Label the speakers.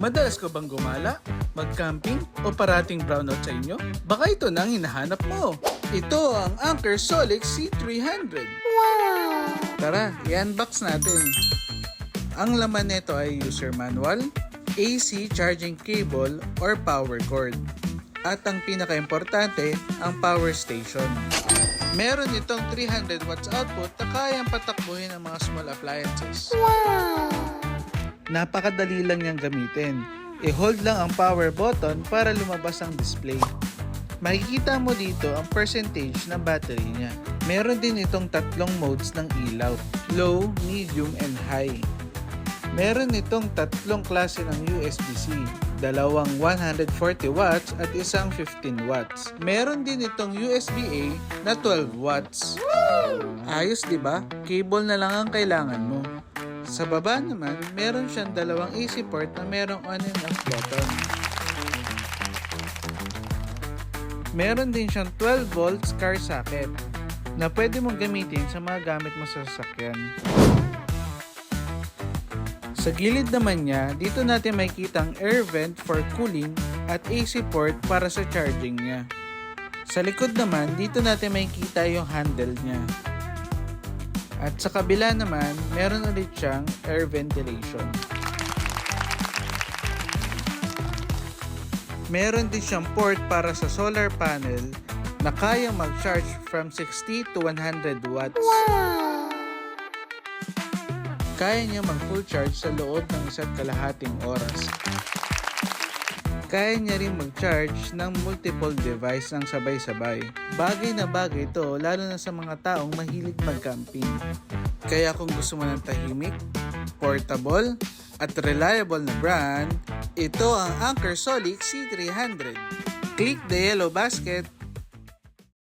Speaker 1: Madalas ka bang gumala, mag-camping o parating brownout sa inyo? Baka ito na ang hinahanap mo. Ito ang Anker Solix C300. Wow! Tara, i-unbox natin. Ang laman nito ay user manual, AC charging cable or power cord. At ang pinaka-importante, ang power station. Meron itong 300 watts output na kayang patakbuhin ang mga small appliances. Wow! Napakadali lang niyang gamitin. I-hold lang ang power button para lumabas ang display. Makikita mo dito ang percentage ng battery niya. Meron din itong tatlong modes ng ilaw, low, medium, and high. Meron itong tatlong klase ng USB-C, dalawang 140 watts at isang 15 watts. Meron din itong USB-A na 12 watts. Ayos, di ba? Cable na lang ang kailangan mo. Sa baba naman, meron siyang dalawang AC port na merong on and off button. Meron din siyang 12 volts car socket na pwede mong gamitin sa mga gamit mo sa sasakyan. Sa gilid naman niya, dito natin makikita ang air vent for cooling at AC port para sa charging niya. Sa likod naman, dito natin makikita yung handle niya. At sa kabila naman, meron ulit siyang air ventilation. Meron din siyang port para sa solar panel na kayang mag-charge from 60 to 100 watts. Wow! Kaya niya mag-full charge sa loob ng 1.5 oras. Kaya niya rin mag-charge ng multiple device ng sabay-sabay. Bagay na bagay ito lalo na sa mga taong mahilig mag-camping. Kaya kung gusto mo ng tahimik, portable, at reliable na brand, ito ang Anker Solix C300. Click the yellow basket